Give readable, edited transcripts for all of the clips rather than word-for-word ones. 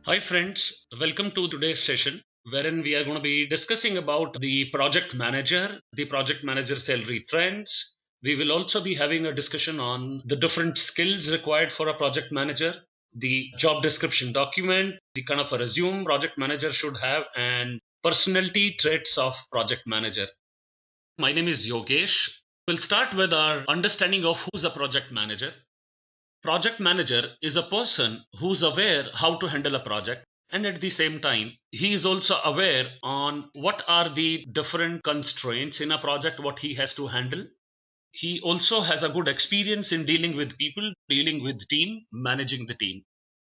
Hi friends, welcome to today's session wherein we are going to be discussing about the project manager salary trends. We will also be having a discussion on the different skills required for a project manager, the job description document, the kind of a resume project manager should have, and personality traits of project manager. My name is Yogesh. We'll start with our understanding of who's a project manager. Project manager is a person who's aware how to handle a project, and at the same time he is also aware on what are the different constraints in a project what he has to handle. He also has a good experience in dealing with people, dealing with team, managing the team.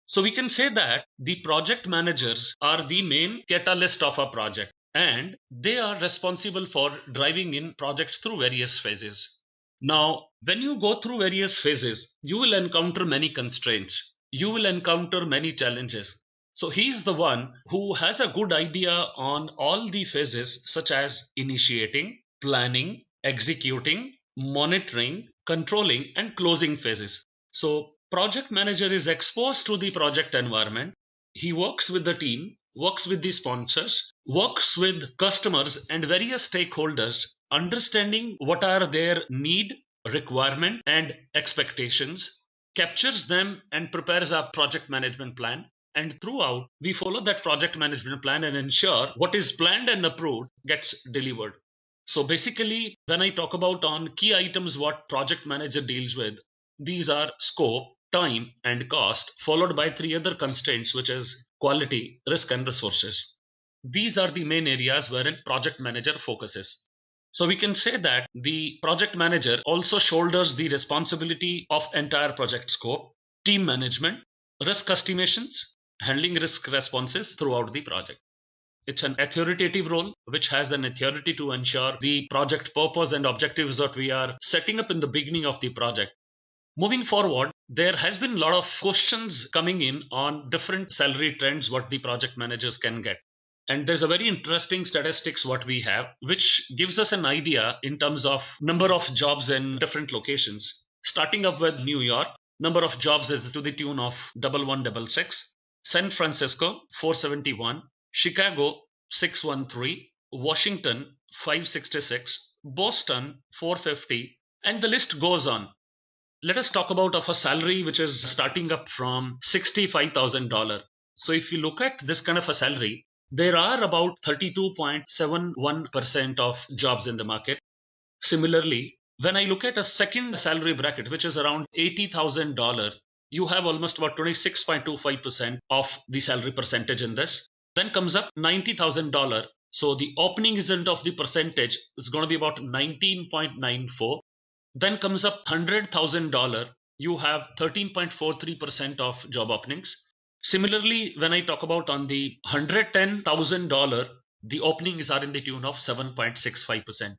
So we can say that the project managers are the main catalyst of a project, and they are responsible for driving in projects through various phases. Now, when you go through various phases, you will encounter many constraints. You will encounter many challenges. So he is the one who has a good idea on all the phases, such as initiating, planning, executing, monitoring, controlling, and closing phases. So project manager is exposed to the project environment. He works with the team, works with the sponsors, works with customers and various stakeholders, understanding what are their need, requirement, and expectations, captures them and prepares a project management plan. And throughout, we follow that project management plan and ensure what is planned and approved gets delivered. So basically, when I talk about on key items what project manager deals with, these are scope, time, and cost, followed by three other constraints, which is quality, risk, and resources. These are the main areas wherein project manager focuses. So we can say that the project manager also shoulders the responsibility of entire project scope, team management, risk estimations, handling risk responses throughout the project. It's an authoritative role which has an authority to ensure the project purpose and objectives that we are setting up in the beginning of the project. Moving forward, there has been a lot of questions coming in on different salary trends what the project managers can get. And there's a very interesting statistics what we have, which gives us an idea in terms of number of jobs in different locations. Starting up with New York, number of jobs is to the tune of 1166, San Francisco 471, Chicago 613, Washington 566, Boston 450, and the list goes on. Let us talk about of a salary which is starting up from $65,000. So if you look at this kind of a salary, there are about 32.71% of jobs in the market. Similarly, when I look at a second salary bracket, which is around $80,000, you have almost about 26.25% of the salary percentage in this. Then comes up $90,000. So the opening isn't of the percentage is going to be about 19.94. Then comes up $100,000. You have 13.43% of job openings. Similarly, when I talk about on the $110,000, the openings are in the tune of 7.65%.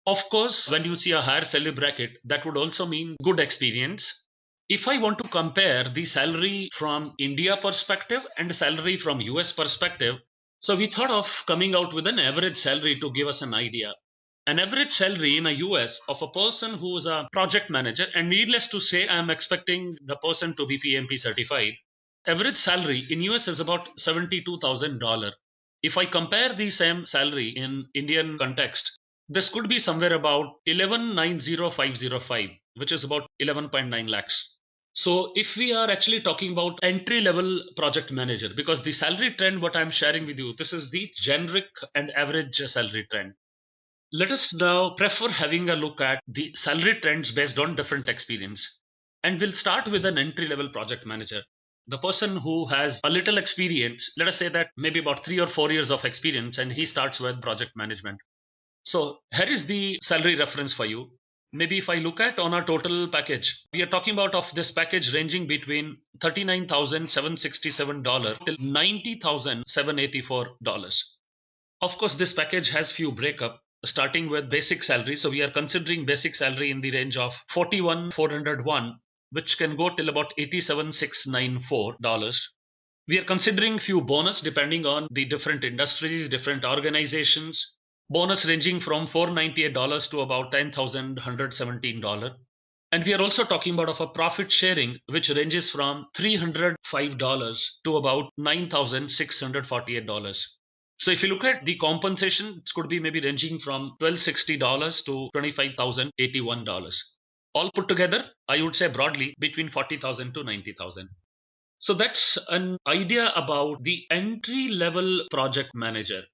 Of course, when you see a higher salary bracket, that would also mean good experience. If I want to compare the salary from India perspective and salary from US perspective, so we thought of coming out with an average salary to give us an idea. An average salary in a US of a person who is a project manager, and needless to say, I'm expecting the person to be PMP certified. Average salary in US is about $72,000. If I compare the same salary in Indian context, this could be somewhere about 11,90,505, which is about 11.9 lakhs. So if we are actually talking about entry level project manager, because the salary trend what I'm sharing with you, this is the generic and average salary trend. Let us now prefer having a look at the salary trends based on different experience. And we'll start with an entry level project manager. The person who has a little experience, let us say that maybe about 3 or 4 years of experience, and he starts with project management. So here is the salary reference for you. Maybe if I look at on a total package, we are talking about of this package ranging between $39,767 till $90,784. Of course, this package has few breakup starting with basic salary. So we are considering basic salary in the range of 41,401, which can go till about $87,694. We are considering few bonus depending on the different industries, different organizations. Bonus ranging from $498 to about $10,117. And we are also talking about of a profit sharing, which ranges from $305 to about $9,648. So if you look at the compensation, it could be maybe ranging from $1,260 to $25,081. All put together, I would say broadly between 40,000 to 90,000. So that's an idea about the entry level project manager.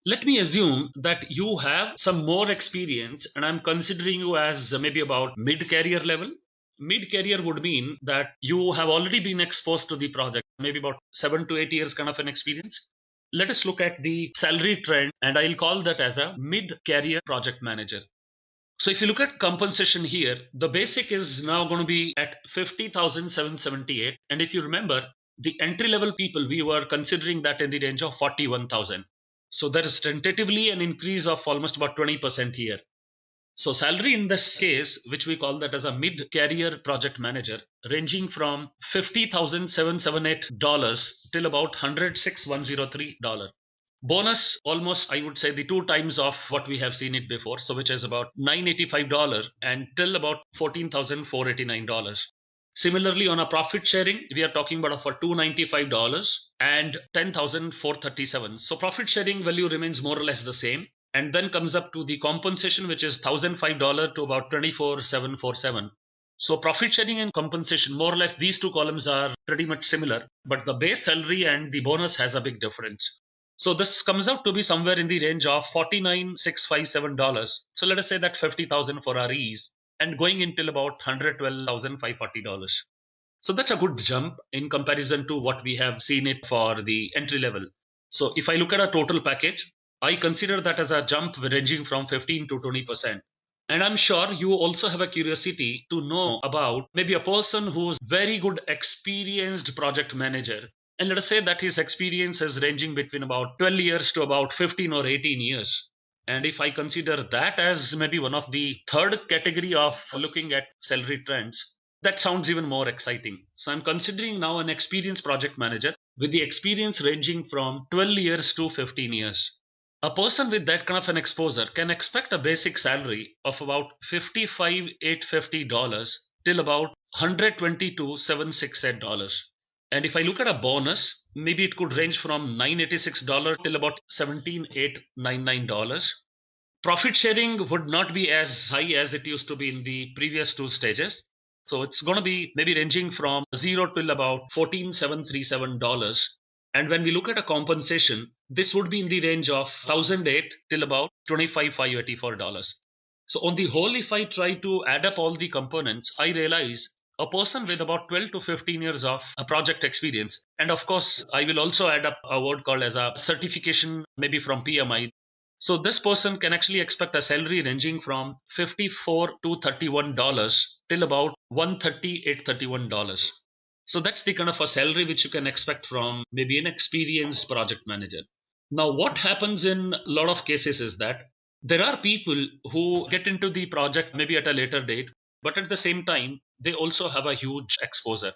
Let me assume that you have some more experience and I'm considering you as maybe about mid career level. Mid career would mean that you have already been exposed to the project, maybe about 7 to 8 years kind of an experience. Let us look at the salary trend and I'll call that as a mid career project manager. So if you look at compensation here, the basic is now going to be at 50,778. And if you remember, the entry level people, we were considering that in the range of 41,000. So there is tentatively an increase of almost about 20% here. So salary in this case, which we call that as a mid-career project manager, ranging from $50,778 till about $106,103. Bonus almost I would say the two times of what we have seen it before, so which is about $985 and till about $14,489. Similarly, on a profit sharing, we are talking about for $295 and $10,437. So profit sharing value remains more or less the same. And then comes up to the compensation, which is $1,005 to about $24,747. So profit sharing and compensation, more or less these two columns are pretty much similar, but the base salary and the bonus has a big difference. So this comes out to be somewhere in the range of $49,657. So let us say that 50,000 for our ease and going until about $112,540. So that's a good jump in comparison to what we have seen it for the entry level. So if I look at a total package, I consider that as a jump ranging from 15 to 20%. And I'm sure you also have a curiosity to know about maybe a person who's very good experienced project manager. And let us say that his experience is ranging between about 12 years to about 15 or 18 years. And if I consider that as maybe one of the third category of looking at salary trends, that sounds even more exciting. So I'm considering now an experienced project manager with the experience ranging from 12 years to 15 years. A person with that kind of an exposure can expect a basic salary of about $55,850 till about $122,768. And if I look at a bonus, maybe it could range from $986 till about $17,899. Profit sharing would not be as high as it used to be in the previous two stages. So it's going to be maybe ranging from 0 till about $14,737. And when we look at a compensation, this would be in the range of 1,008 till about $25,584. So on the whole, if I try to add up all the components, I realize a person with about 12 to 15 years of a project experience. And of course, I will also add up a word called as a certification, maybe from PMI. So this person can actually expect a salary ranging from $54 to $31 till about $138, $31. So that's the kind of a salary which you can expect from maybe an experienced project manager. Now, what happens in a lot of cases is that there are people who get into the project maybe at a later date, but at the same time, they also have a huge exposure.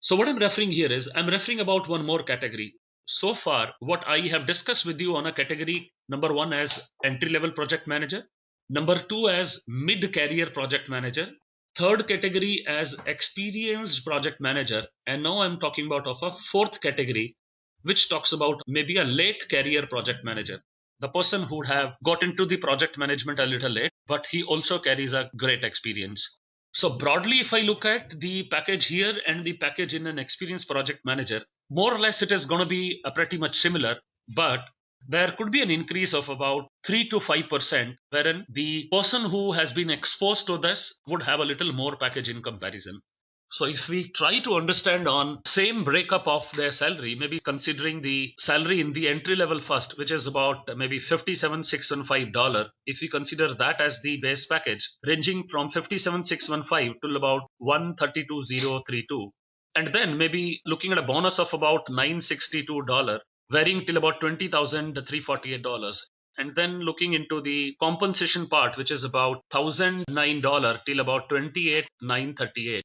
So what I'm referring here is I'm referring about one more category. So far, what I have discussed with you on a category number one as entry level project manager, number two as mid career project manager, third category as experienced project manager, and now I'm talking about of a fourth category which talks about maybe a late career project manager, the person who would have got into the project management a little late, but he also carries a great experience. So broadly, if I look at the package here and the package in an experienced project manager, more or less it is going to be pretty much similar, but there could be an increase of about 3 to 5%, wherein the person who has been exposed to this would have a little more package in comparison. So if we try to understand on same breakup of their salary, maybe considering the salary in the entry level first, which is about maybe $57,615, if we consider that as the base package, ranging from $57,615 to about $132,032, and then maybe looking at a bonus of about $962, varying till about $20,348. And then looking into the compensation part, which is about $1,009 till about $28,938.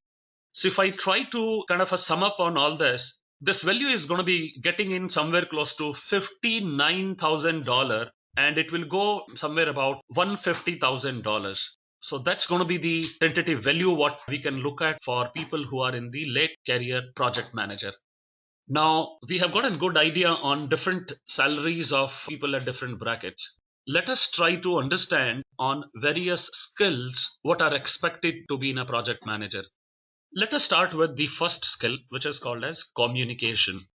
So if I try to kind of sum up on all this, this value is going to be getting in somewhere close to $59,000 and it will go somewhere about $150,000. So that's going to be the tentative value what we can look at for people who are in the late career project manager. Now, we have got a good idea on different salaries of people at different brackets. Let us try to understand on various skills what are expected to be in a project manager. Let us start with the first skill, which is called as communication.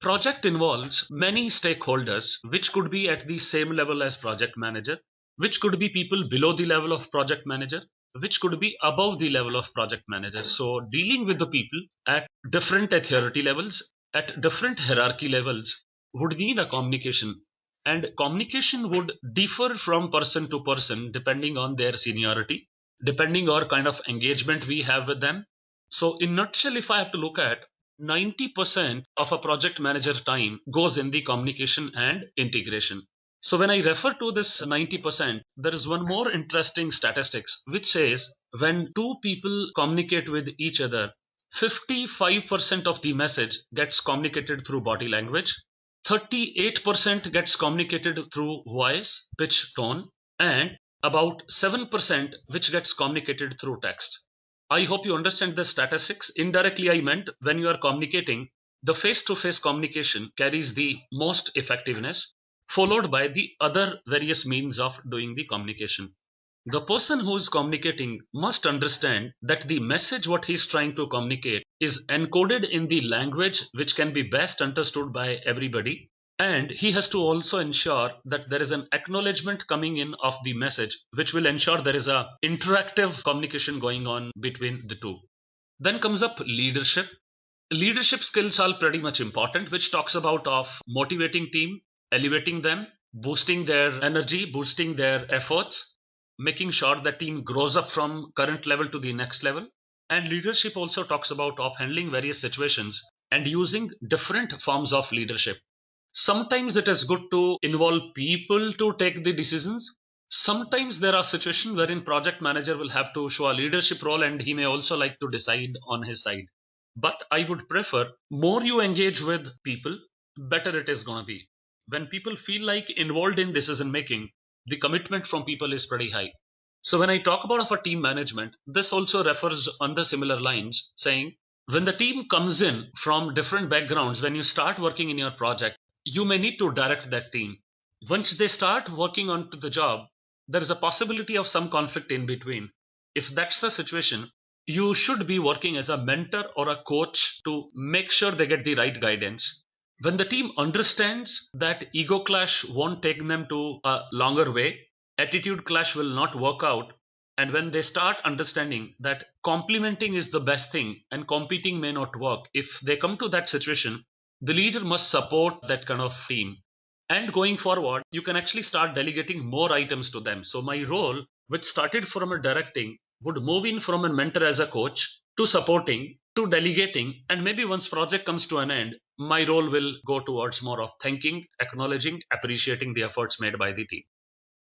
Project involves many stakeholders, which could be at the same level as project manager, which could be people below the level of project manager, which could be above the level of project manager. So dealing with the people at different authority levels, at different hierarchy levels would need a communication. And communication would differ from person to person depending on their seniority, depending on kind of engagement we have with them. So in nutshell, if I have to look at 90% of a project manager time goes in the communication and integration. So when I refer to this 90%, there is one more interesting statistics which says when two people communicate with each other, 55% of the message gets communicated through body language, 38% gets communicated through voice, pitch, tone, and about 7% which gets communicated through text. I hope you understand the statistics. Indirectly, I meant when you are communicating, the face to face communication carries the most effectiveness, followed by the other various means of doing the communication. The person who is communicating must understand that the message what he is trying to communicate is encoded in the language which can be best understood by everybody, and he has to also ensure that there is an acknowledgement coming in of the message which will ensure there is a interactive communication going on between the two. Then comes up leadership. Leadership skills are pretty much important, which talks about of motivating team, elevating them, boosting their energy, boosting their efforts, making sure the team grows up from current level to the next level. And leadership also talks about of handling various situations and using different forms of leadership. Sometimes it is good to involve people to take the decisions. Sometimes there are situations wherein project manager will have to show a leadership role and he may also like to decide on his side. But I would prefer more you engage with people, better it is going to be. When people feel like involved in decision making, the commitment from people is pretty high. So when I talk about of a team management, this also refers on the similar lines, saying when the team comes in from different backgrounds, when you start working in your project, you may need to direct that team. Once they start working onto the job, there is a possibility of some conflict in between. If that's the situation, you should be working as a mentor or a coach to make sure they get the right guidance. When the team understands that ego clash won't take them to a longer way, attitude clash will not work out, and when they start understanding that complementing is the best thing and competing may not work, if they come to that situation, the leader must support that kind of team. And going forward, you can actually start delegating more items to them. So my role, which started from a directing, would move in from a mentor as a coach to supporting to delegating, and maybe once project comes to an end, my role will go towards more of thanking, acknowledging, appreciating the efforts made by the team.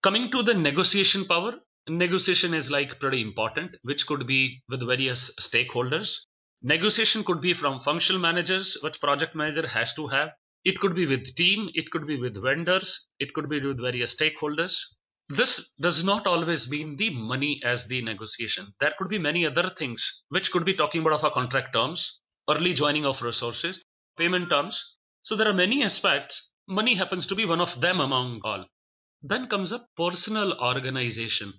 Coming to the negotiation power, negotiation is like pretty important, which could be with various stakeholders. Negotiation could be from functional managers, which project manager has to have. It could be with team, it could be with vendors, it could be with various stakeholders. This does not always mean the money as the negotiation. There could be many other things which could be talking about of our contract terms, early joining of resources, payment terms. So there are many aspects. Money happens to be one of them among all. Then comes a personal organization.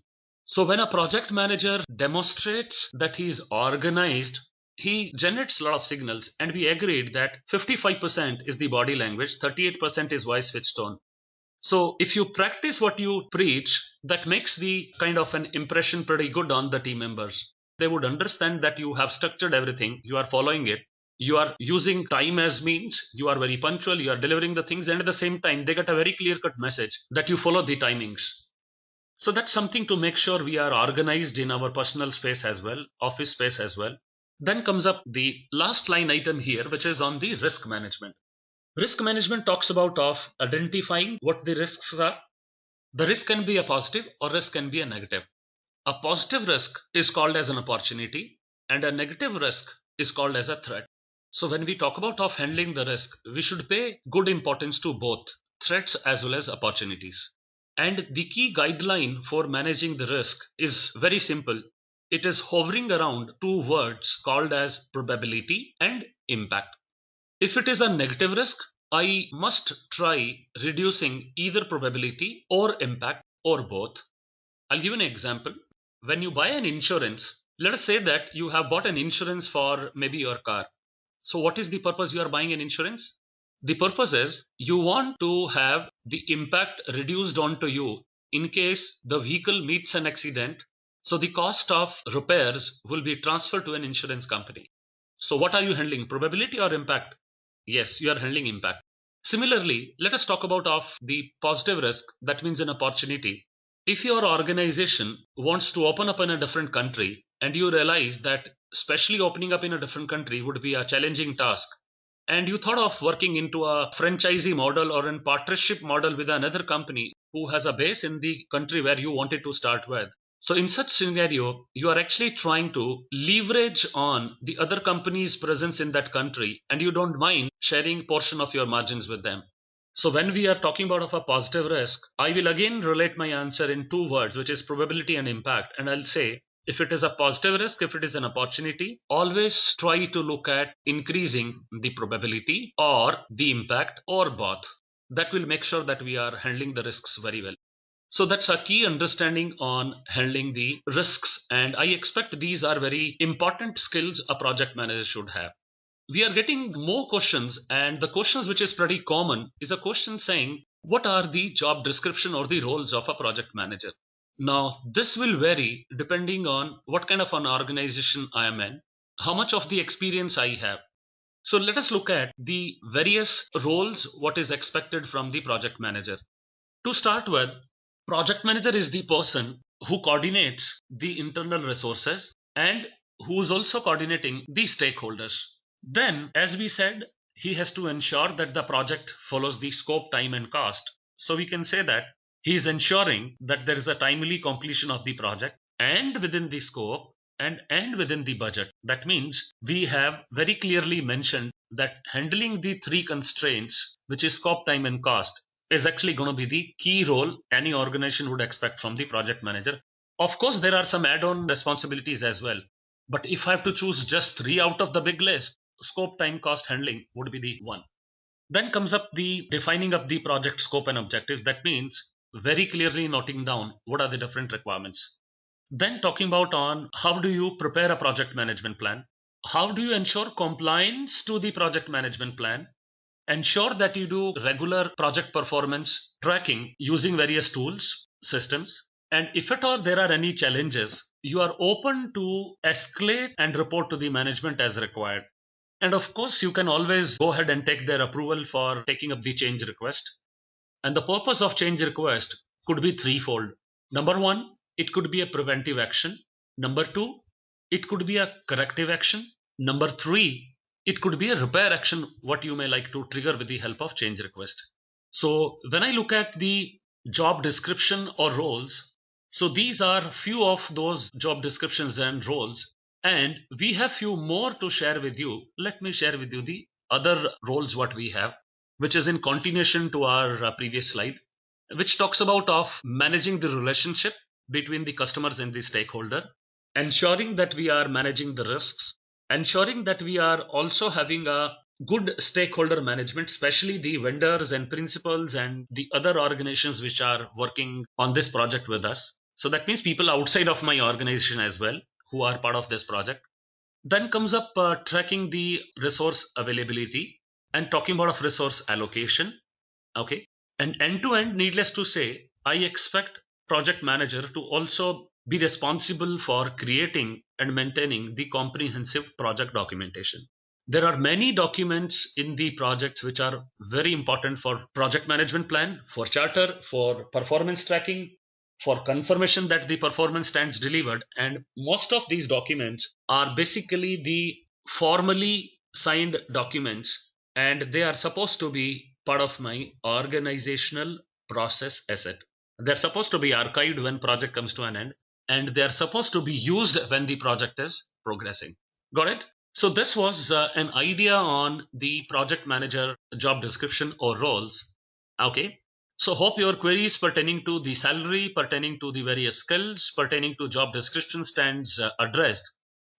So when a project manager demonstrates that he is organized, he generates a lot of signals, and we agreed that 55% is the body language, 38% is voice pitch tone. So if you practice what you preach, that makes the kind of an impression pretty good on the team members. They would understand that you have structured everything, you are following it, you are using time as means, you are very punctual, you are delivering the things, and at the same time, they get a very clear cut message that you follow the timings. So that's something to make sure we are organized in our personal space as well, office space as well. Then comes up the last line item here, which is on the risk management. Risk management talks about of identifying what the risks are. The risk can be a positive or risk can be a negative. A positive risk is called as an opportunity and a negative risk is called as a threat. So when we talk about of handling the risk, we should pay good importance to both threats as well as opportunities. And the key guideline for managing the risk is very simple. It is hovering around two words called as probability and impact. If it is a negative risk, I must try reducing either probability or impact or both. I'll give an example. When you buy an insurance, let us say that you have bought an insurance for maybe your car. So, what is the purpose you are buying an insurance? The purpose is you want to have the impact reduced onto you in case the vehicle meets an accident. So, the cost of repairs will be transferred to an insurance company. So, what are you handling? Probability or impact? Yes, you are handling impact. Similarly, let us talk about of the positive risk, that means an opportunity. If your organization wants to open up in a different country and you realize that especially opening up in a different country would be a challenging task, and you thought of working into a franchisee model or a partnership model with another company who has a base in the country where you wanted to start with. So in such scenario, you are actually trying to leverage on the other company's presence in that country, and you don't mind sharing portion of your margins with them. So when we are talking about of a positive risk, I will again relate my answer in two words, which is probability and impact. And I'll say, if it is a positive risk, if it is an opportunity, always try to look at increasing the probability or the impact or both. That will make sure that we are handling the risks very well. So that's a key understanding on handling the risks. And I expect these are very important skills a project manager should have. We are getting more questions, and the questions which is pretty common is a question saying, what are the job description or the roles of a project manager? Now, this will vary depending on what kind of an organization I am in, how much of the experience I have. So let us look at the various roles, what is expected from the project manager. To start with, project manager is the person who coordinates the internal resources and who is also coordinating the stakeholders. Then, as we said, he has to ensure that the project follows the scope, time, and cost. So we can say that he is ensuring that there is a timely completion of the project and within the scope and within the budget. That means we have very clearly mentioned that handling the three constraints, which is scope, time, and cost, is actually going to be the key role any organization would expect from the project manager. Of course, there are some add-on responsibilities as well. But if I have to choose just three out of the big list, scope, time, cost, handling would be the one. Then comes up the defining of the project scope and objectives. That means very clearly noting down what are the different requirements. Then talking about on how do you prepare a project management plan? How do you ensure compliance to the project management plan? Ensure that you do regular project performance tracking using various tools, systems. And if at all there are any challenges, you are open to escalate and report to the management as required. And of course, you can always go ahead and take their approval for taking up the change request. And the purpose of change request could be threefold. Number one, it could be a preventive action. Number two, it could be a corrective action. Number three, it could be a repair action, what you may like to trigger with the help of change request. So when I look at the job description or roles, so these are few of those job descriptions and roles, and we have few more to share with you. Let me share with you the other roles what we have, which is in continuation to our previous slide, which talks about of managing the relationship between the customers and the stakeholder, ensuring that we are managing the risks, ensuring that we are also having a good stakeholder management, especially the vendors and principals and the other organizations which are working on this project with us. So that means people outside of my organization as well who are part of this project. Then comes up tracking the resource availability and talking about of resource allocation. Okay. And end to end, needless to say, I expect project manager to also be responsible for creating and maintaining the comprehensive project documentation. There are many documents in the projects which are very important for project management plan, for charter, for performance tracking, for confirmation that the performance stands delivered. And most of these documents are basically the formally signed documents, and they are supposed to be part of my organizational process asset. They're supposed to be archived when project comes to an end, and they're supposed to be used when the project is progressing. Got it? So this was an idea on the project manager job description or roles. Okay. So hope your queries pertaining to the salary, pertaining to the various skills, pertaining to job description stands addressed.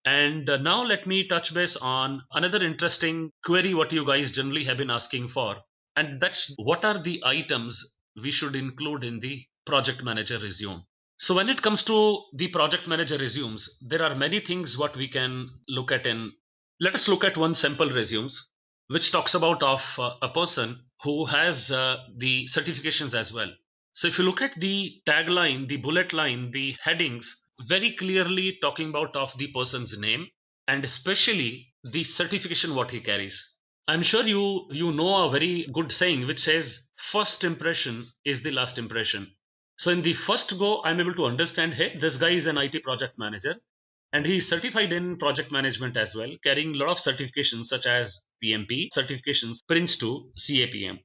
And now let me touch base on another interesting query what you guys generally have been asking for. And that's what are the items we should include in the project manager resume. So when it comes to the project manager resumes, there are many things what we can look at in. Let us look at one sample resumes, which talks about of a person who has the certifications as well. So if you look at the tagline, the bullet line, the headings, very clearly talking about of the person's name and especially the certification what he carries. I'm sure you know a very good saying which says first impression is the last impression. So in the first go, I'm able to understand, hey, this guy is an IT project manager and he is certified in project management as well, carrying a lot of certifications such as PMP certifications, Prince 2, CAPM.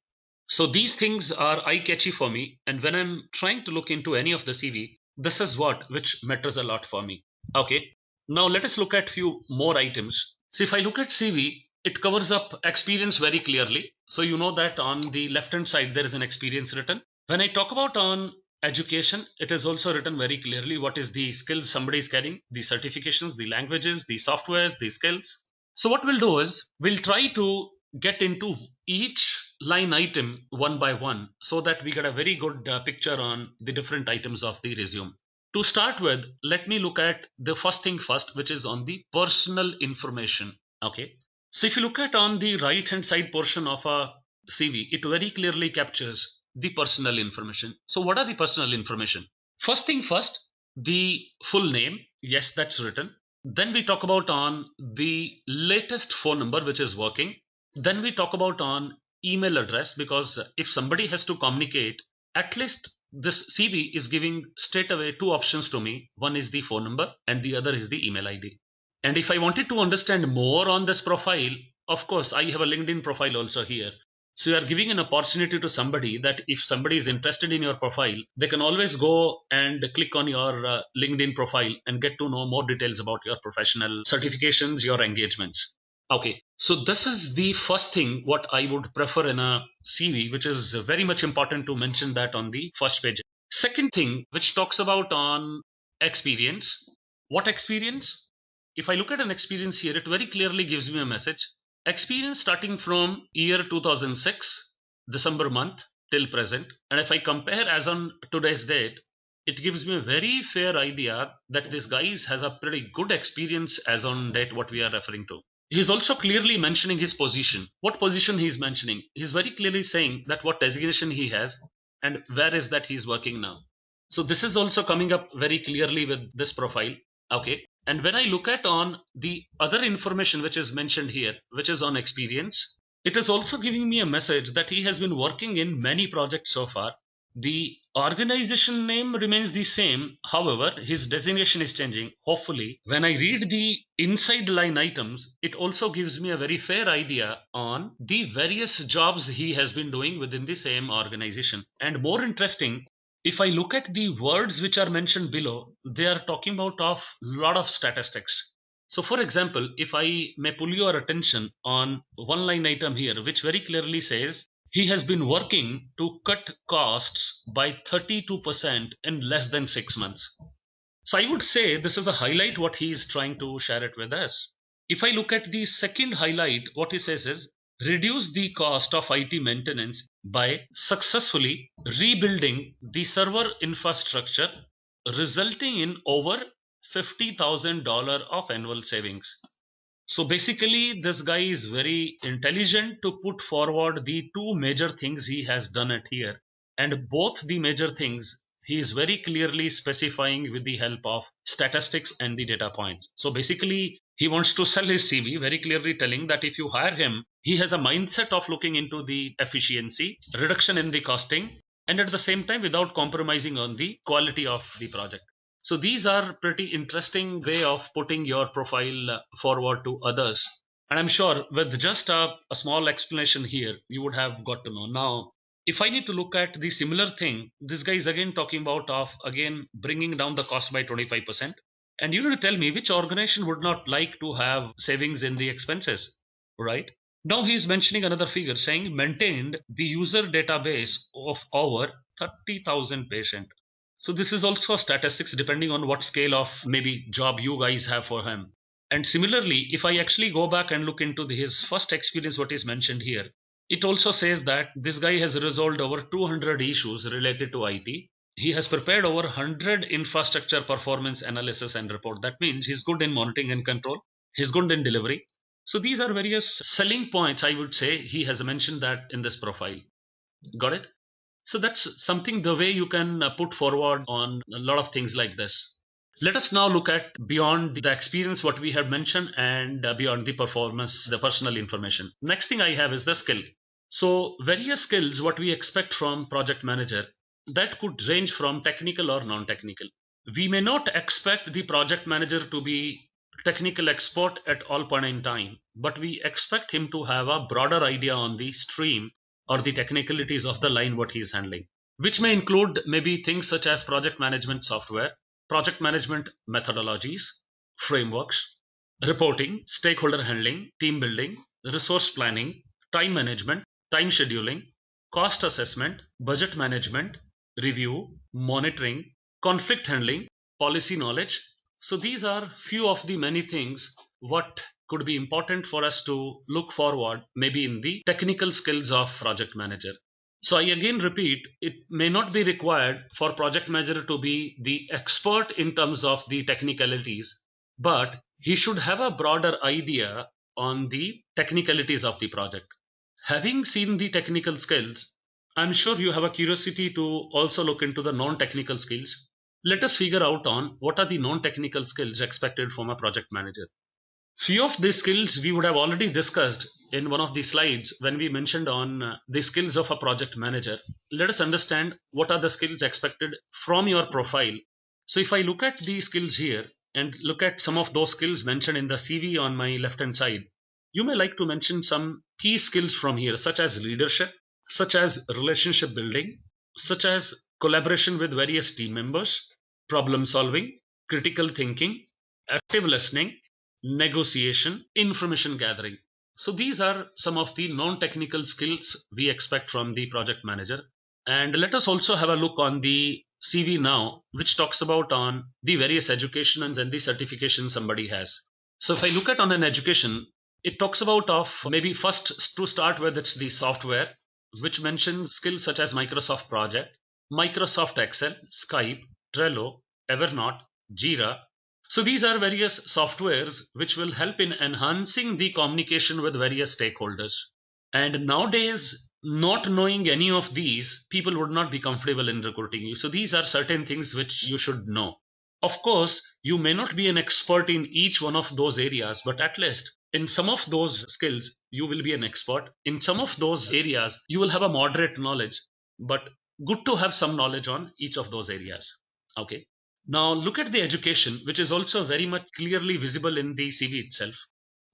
So these things are eye catchy for me, and when I'm trying to look into any of the CV, this is what which matters a lot for me. Okay, now let us look at few more items. So if I look at CV, it covers up experience very clearly. So you know that on the left hand side there is an experience written. When I talk about on education, it is also written very clearly what is the skills somebody is carrying, the certifications, the languages, the softwares, the skills. So what we'll do is we'll try to get into each line item one by one so that we get a very good picture on the different items of the resume. To start with, let me look at the first thing first, which is on the personal information. Okay. So if you look at on the right hand side portion of a CV, it very clearly captures the personal information. So what are the personal information? First thing first, the full name. Yes, that's written. Then we talk about on the latest phone number which is working. Then we talk about on email address, because if somebody has to communicate, at least this CV is giving straight away two options to me. One is the phone number and the other is the email ID. And if I wanted to understand more on this profile, of course, I have a LinkedIn profile also here. So you are giving an opportunity to somebody that if somebody is interested in your profile, they can always go and click on your LinkedIn profile and get to know more details about your professional certifications, your engagements. Okay, so this is the first thing what I would prefer in a CV, which is very much important to mention that on the first page. Second thing, which talks about on experience. What experience? If I look at an experience here, it very clearly gives me a message. Experience starting from year 2006, December month till present. And if I compare as on today's date, it gives me a very fair idea that this guy has a pretty good experience as on date what we are referring to. He's also clearly mentioning his position. What position he's mentioning? He's very clearly saying that what designation he has and where is that he's working now. So this is also coming up very clearly with this profile. Okay. And when I look at on the other information which is mentioned here, which is on experience, it is also giving me a message that he has been working in many projects so far. The organization name remains the same. However, his designation is changing. Hopefully, when I read the inside line items, it also gives me a very fair idea on the various jobs he has been doing within the same organization. And more interesting, if I look at the words which are mentioned below, they are talking about of lot of statistics. So for example, if I may pull your attention on one line item here, which very clearly says he has been working to cut costs by 32% in less than 6 months. So I would say this is a highlight what he is trying to share it with us. If I look at the second highlight, what he says is reduce the cost of IT maintenance by successfully rebuilding the server infrastructure, resulting in over $50,000 of annual savings. So basically, this guy is very intelligent to put forward the two major things he has done it here. And both the major things he is very clearly specifying with the help of statistics and the data points. So basically, he wants to sell his CV, very clearly telling that if you hire him, he has a mindset of looking into the efficiency, reduction in the costing, and at the same time without compromising on the quality of the project. So these are pretty interesting way of putting your profile forward to others. And I'm sure with just a small explanation here, you would have got to know. Now, if I need to look at the similar thing, this guy is again talking about of again bringing down the cost by 25%. And you need to tell me which organization would not like to have savings in the expenses, right? Now he is mentioning another figure saying maintained the user database of over 30,000 patients. So this is also statistics depending on what scale of maybe job you guys have for him. And similarly, if I actually go back and look into his first experience, what is mentioned here, it also says that this guy has resolved over 200 issues related to IT. He has prepared over 100 infrastructure performance analysis and report. That means he's good in monitoring and control. He's good in delivery. So these are various selling points, I would say. He has mentioned that in this profile. Got it? So that's something the way you can put forward on a lot of things like this. Let us now look at beyond the experience, what we have mentioned, and beyond the performance, the personal information. Next thing I have is the skill. So various skills, what we expect from project manager, that could range from technical or non-technical. We may not expect the project manager to be technical expert at all point in time, but we expect him to have a broader idea on the stream or the technicalities of the line what he is handling, which may include maybe things such as project management software, project management methodologies, frameworks, reporting, stakeholder handling, team building, resource planning, time management, time scheduling, cost assessment, budget management, review, monitoring, conflict handling, policy knowledge. So these are few of the many things what could be important for us to look forward maybe in the technical skills of project manager. So I again repeat, it may not be required for project manager to be the expert in terms of the technicalities, but he should have a broader idea on the technicalities of the project. Having seen the technical skills, I'm sure you have a curiosity to also look into the non-technical skills. Let us figure out on what are the non-technical skills expected from a project manager. Few of these skills we would have already discussed in one of the slides when we mentioned on the skills of a project manager. Let us understand what are the skills expected from your profile. So if I look at the skills here and look at some of those skills mentioned in the CV on my left hand side, you may like to mention some key skills from here, such as leadership, such as relationship building, such as collaboration with various team members, problem solving, critical thinking, active listening, negotiation, information gathering. So these are some of the non-technical skills we expect from the project manager. And let us also have a look on the CV now, which talks about on the various educations and the certifications somebody has. So if I look at on an education, it talks about of maybe first to start with, it's the software, which mentions skills such as Microsoft Project, Microsoft Excel, Skype, Trello, Evernote, Jira. So these are various softwares which will help in enhancing the communication with various stakeholders. And nowadays, not knowing any of these, people would not be comfortable in recruiting you. So these are certain things which you should know. Of course, you may not be an expert in each one of those areas, but at least in some of those skills, you will be an expert. In some of those areas, you will have a moderate knowledge, but good to have some knowledge on each of those areas. Okay. Now look at the education, which is also very much clearly visible in the CV itself.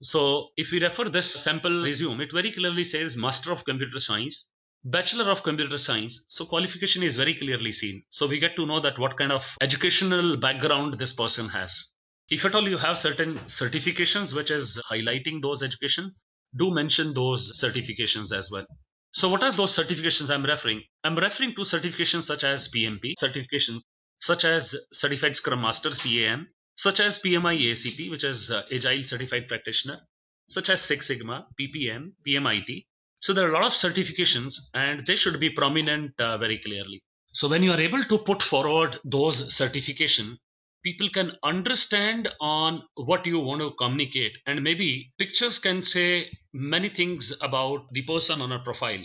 So if we refer this sample resume, it very clearly says Master of Computer Science, Bachelor of Computer Science. So qualification is very clearly seen. So we get to know that what kind of educational background this person has. If at all you have certain certifications which is highlighting those education, do mention those certifications as well. So what are those certifications I'm referring? I'm referring to certifications such as PMP, certifications such as Certified Scrum Master CAM, such as PMI ACP, which is Agile Certified Practitioner, such as Six Sigma, PPM, PMIT. So there are a lot of certifications and they should be prominent very clearly. So when you are able to put forward those certification, people can understand on what you want to communicate, and maybe pictures can say many things about the person on a profile.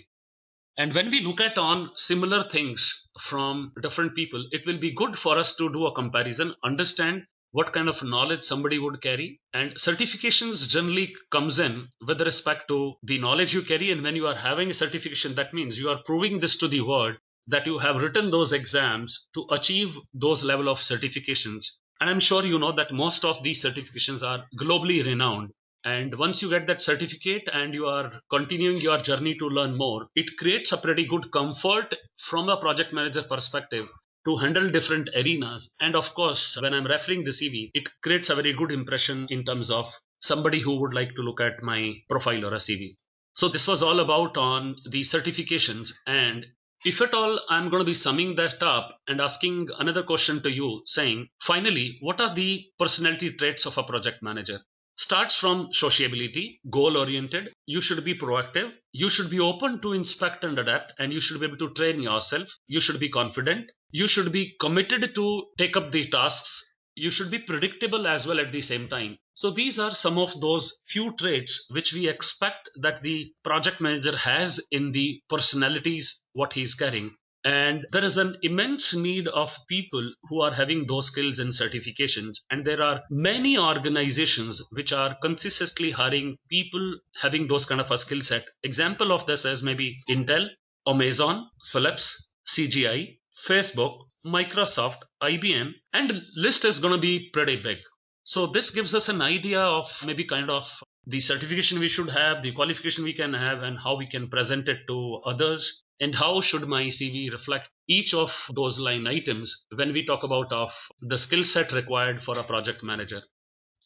And when we look at on similar things from different people, it will be good for us to do a comparison, understand what kind of knowledge somebody would carry. And certifications generally comes in with respect to the knowledge you carry. And when you are having a certification, that means you are proving this to the world that you have written those exams to achieve those level of certifications. And I'm sure you know that most of these certifications are globally renowned. And once you get that certificate and you are continuing your journey to learn more, it creates a pretty good comfort from a project manager perspective to handle different arenas. And of course, when I'm referring the CV, it creates a very good impression in terms of somebody who would like to look at my profile or a CV. So this was all about on the certifications. And if at all, I'm going to be summing that up and asking another question to you saying, finally, what are the personality traits of a project manager? Starts from sociability, goal oriented. You should be proactive. You should be open to inspect and adapt, and you should be able to train yourself. You should be confident. You should be committed to take up the tasks. You should be predictable as well at the same time. So these are some of those few traits which we expect that the project manager has in the personalities what he's carrying. And there is an immense need of people who are having those skills and certifications. And there are many organizations which are consistently hiring people having those kind of a skill set. Example of this is maybe Intel, Amazon, Philips, CGI, Facebook, Microsoft, IBM, and list is going to be pretty big. So this gives us an idea of maybe kind of the certification we should have, the qualification we can have, and how we can present it to others, and how should my CV reflect each of those line items when we talk about of the skill set required for a project manager.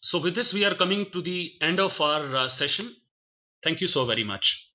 So with this, we are coming to the end of our session. Thank you so very much.